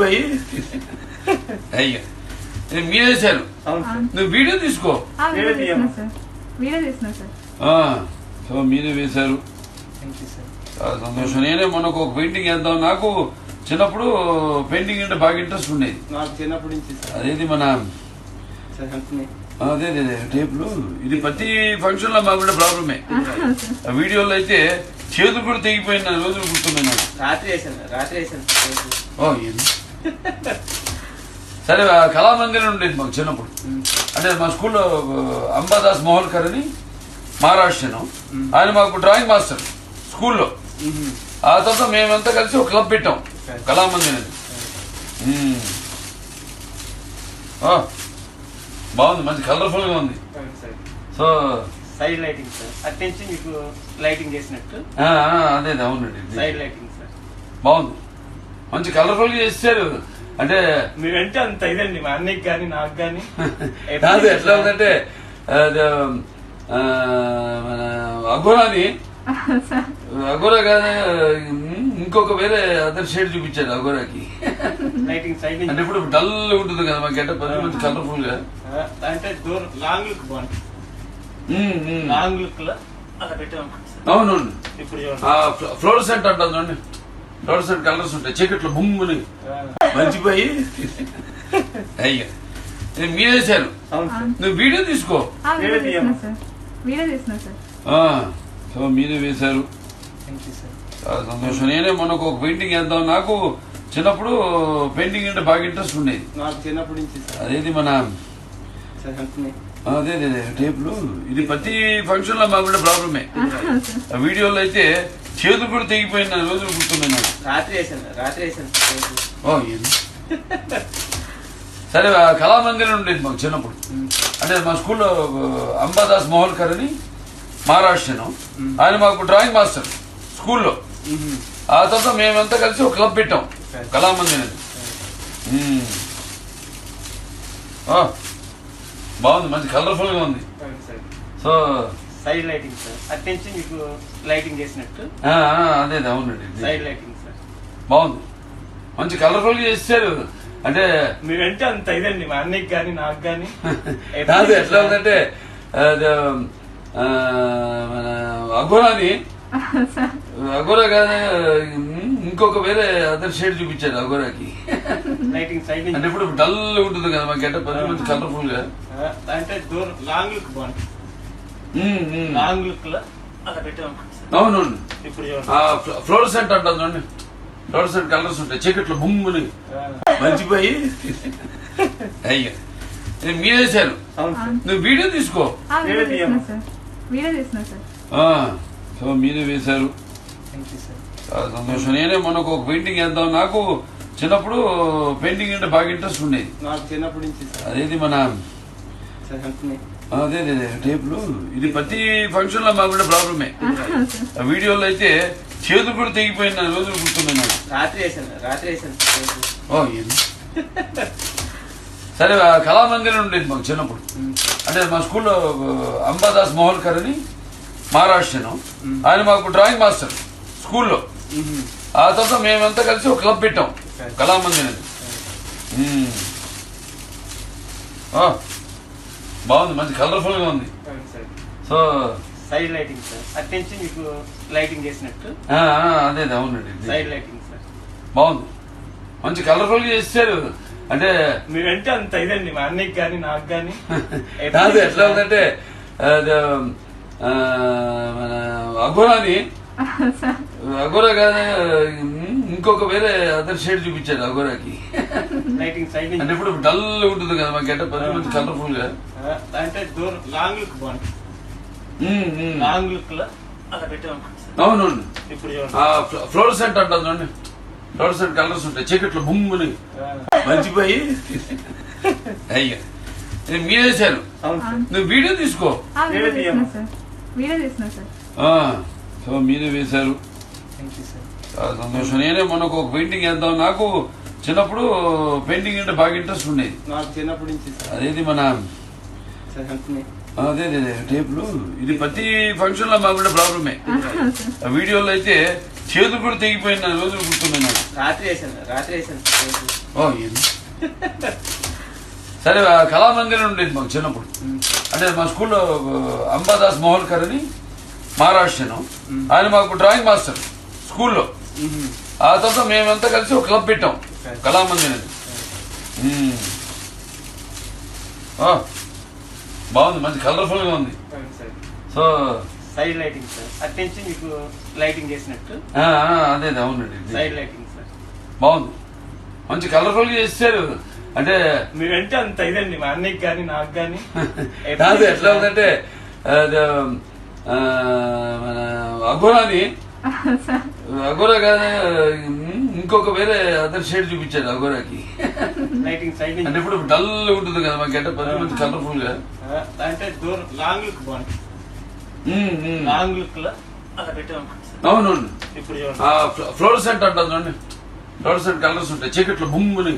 మంచిపోయి అయ్యా మీరే వేశారు. నువ్వు వీడియో తీసుకో. సో మీరే వేశారు. చాలా సంతోషం. నేనే మనకు ఒక పెయింటింగ్ వేద్దాం. నాకు చిన్నప్పుడు పెయింటింగ్ అంటే బాగా ఇంట్రెస్ట్ ఉండేది. చిన్నప్పటి నుంచి అదేది మన అదే టేపులు. ఇది ప్రతి ఫంక్షన్ లో మాకుండే ప్రాబ్లమే. వీడియోలో అయితే చేతులు కూడా తెగిపోయిన రోజులు గుర్తున్నాయి నాకు. రాత్రి సరే కళామందిరం ఉండేది మాకు చిన్నప్పుడు. అంటే మా స్కూల్లో అంబాదాస్ మోహల్కర్ అని మహారాష్ట్రను, ఆయన మాకు డ్రాయింగ్ మాస్టర్ స్కూల్లో. ఆ తర్వాత మేమంతా కలిసి ఒక క్లబ్ పెట్టాం కళామందిరం. బాగుంది, మంచి కలర్ఫుల్ గా ఉంది. So side lighting sir, attention మీకు లైటింగ్ చేసినట్టు. అదే అవునండి, సైడ్ లైటింగ్ సార్ బాగుంది, మంచి కలర్ఫుల్ గా చేశారు. అంటే మీరంటే అంత ఇదండి మా అన్నయ్యకి కానీ నాకు కానీ. కాదు, ఎట్లా ఉందంటే మన అఘోరాని అఘోరా కానీ ఇంకొక వేరే అదర్ షేడ్ చూపించారు అఘోరాకి. లైటింగ్ సైడ్ అంటే ఇప్పుడు డల్ ఉంటుంది కదా మా గెటప్, మంచి కలర్ఫుల్ గా. అంటే దూరం లాంగ్ లుక్ బాగుంది. లాంగ్ లుక్ లో అలా పెట్టాం. అవునవును, ఇప్పుడు ఫ్లోరసెంట్ అంటాం చూడండి. ఫ్లోరసెంట్ కలర్స్ ఉంటాయి చీకట్లో బొమ్మని మంచిపోయి అయ్యా మీరే వేశారు. నువ్వు వీడియో తీసుకో. సో మీరే వేశారు. చాలా సంతోషం. నేనే మనకు ఒక పెయింటింగ్ వేద్దాం. నాకు చిన్నప్పుడు పెయింటింగ్ అంటే బాగా ఇంట్రెస్ట్ ఉండేది. చిన్నప్పటి నుంచి అదేది మన అదే టేపులు. ఇది ప్రతి ఫంక్షన్ లో మాకుండే ప్రాబ్లమే. వీడియోలో అయితే చేతులు కూడా తెగిపోయిన రోజులు గుర్తున్నాయి నాకు. రాత్రి సరే కళామందిరం ఉండేది మాకు చిన్నప్పుడు. అంటే మా స్కూల్లో అంబాదాస్ మోహల్కర్ అని మహారాష్ట్రను, ఆయన మాకు డ్రాయింగ్ మాస్టర్ స్కూల్లో. ఆ తర్వాత మేమంతా కలిసి ఒక క్లబ్ పెట్టాం కళామందిరం. బాగుంది, మంచి కలర్ఫుల్ గా ఉంది. So side lighting sir, attention మీకు లైటింగ్ చేసినట్టు. అదే అవునండి, సైడ్ లైటింగ్ సార్ బాగుంది, మంచి కలర్ఫుల్ గా చేశారు. అంటే మీరంటే అంత ఇదండి మా అన్నయ్యకి కానీ నాకు కానీ. కాదు, ఎట్లా ఉందంటే మన అఘోరాని అఘోరా కానీ ఇంకొక వేరే అదర్ షేడ్ చూపించారు అఘోరాకి. లైటింగ్ సైడ్ అంటే ఇప్పుడు డల్ ఉంటుంది కదా మా గెటప్, మంచి కలర్ఫుల్ గా. అంటే దూరం లాంగ్ లుక్ బాగుంది. లాంగ్ లుక్ లో అలా పెట్టాం. అవునవును, ఇప్పుడు ఫ్లోరసెంట్ అంటాం చూడండి. ఫ్లోరసెంట్ కలర్స్ ఉంటాయి చీకట్లో బొమ్మని మంచిపోయి అయ్యా మీరే వేశారు. నువ్వు వీడియో తీసుకో. సో మీరే వేశారు. చాలా సంతోషం. నేనే మనకు ఒక పెయింటింగ్ వేద్దాం. నాకు చిన్నప్పుడు పెయింటింగ్ అంటే బాగా ఇంట్రెస్ట్ ఉండేది. చిన్నప్పటి నుంచి అదేది మన అదే టేపులు. ఇది ప్రతి ఫంక్షన్ లో మాకుండే ప్రాబ్లమే. వీడియోలో అయితే చేతులు కూడా తెగిపోయిన రోజులు గుర్తున్నాయి నాకు. రాత్రి సరే కళామందిరం ఉండేది మాకు చిన్నప్పుడు. అంటే మా స్కూల్లో అంబాదాస్ మోహల్కర్ అని మహారాష్ట్రను, ఆయన మాకు డ్రాయింగ్ మాస్టర్ స్కూల్లో. ఆ తర్వాత మేమంతా కలిసి ఒక క్లబ్ పెట్టాం కళామందిరం. బాగుంది, మంచి కలర్ఫుల్ గా ఉంది. So side lighting sir, attention మీకు లైటింగ్ చేసినట్టు. అదే అవునండి, సైడ్ లైటింగ్ సార్ బాగుంది, మంచి కలర్ఫుల్ గా చేశారు. అంటే మీరంటే అంత ఇదండి మా అన్నయ్యకి కానీ నాకు కానీ. కాదు, ఎట్లా ఉందంటే మన అఘోరాని అఘోరా కానీ ఇంకొక వేరే అదర్ షేడ్ చూపించారు అఘోరాకి. లైటింగ్ సైడ్ అంటే ఇప్పుడు డల్ ఉంటుంది కదా మా గెటప్, మంచి కలర్ఫుల్ గా. అంటే దూరం లాంగ్ లుక్ బాగుంది. లాంగ్ లుక్ లో అలా పెట్టాం. అవునవును, ఇప్పుడు ఫ్లోరసెంట్ అంటాం చూడండి. ఫ్లోరసెంట్ కలర్స్ ఉంటాయి చీకట్లో బొమ్మని మంచిపోయి అయ్యా మీరే వేశారు. నువ్వు వీడియో తీసుకో. సో మీరే వేశారు. చాలా సంతోషం. నేనే మనకు ఒక పెయింటింగ్ వేద్దాం. నాకు చిన్నప్పుడు పెయింటింగ్ అంటే బాగా ఇంట్రెస్ట్ ఉండేది. చిన్నప్పటి నుంచి అదేది మన అదే టేపులు. ఇది ప్రతి ఫంక్షన్ లో మాకుండే ప్రాబ్లమే. వీడియోలో అయితే చేతులు కూడా తెగిపోయిన రోజులు గుర్తున్నాయి నాకు. రాత్రి వేసాను ఓ ఏంది సరే కళామందిరం ఉండేది మాకు చిన్నప్పుడు. అంటే మా స్కూల్లో అంబాదాస్ మోహల్కర్ అని మహారాష్ట్రను, ఆయన మాకు డ్రాయింగ్ మాస్టర్ స్కూల్లో. ఆ తర్వాత మేమంతా కలిసి ఒక క్లబ్ పెట్టాం కళామందిరం. బాగుంది, మంచి కలర్ఫుల్ గా ఉంది. సో సైడ్ లైటింగ్ సార్, అట్నుంచి మీకు లైటింగ్ చేసినట్టు అదే అవునండి, సైడ్ లైటింగ్ సార్. బాగుంది, మంచి కలర్ఫుల్ గా చేస్తారు. అంటే మీరంటే అంత ఇదండి, మా అన్నయ్యకి కానీ నాకు కానీ. కాదు, ఎట్లా ఉందంటే మన అఘోరాని అఘోరా కాదు, ఇంకొక వేరే అదర్ షేడ్ చూపించాడు అఘోరాకి. లైటింగ్ సైడ్ అంటే ఇప్పుడు డల్ ఉంటుంది కదా మా గెటప్, మంచి కలర్ఫుల్ గా. అంటే దూరం లాంగ్ లుక్ బాగుంది, లాంగ్ లుక్ లో అలా పెట్టాం. అవునవును, ఇప్పుడు ఫ్లోరసెంట్ అంటారు చూడండి, ఫ్లోరసెంట్ కలర్స్ ఉంటాయి చీకట్లో బొమ్మని.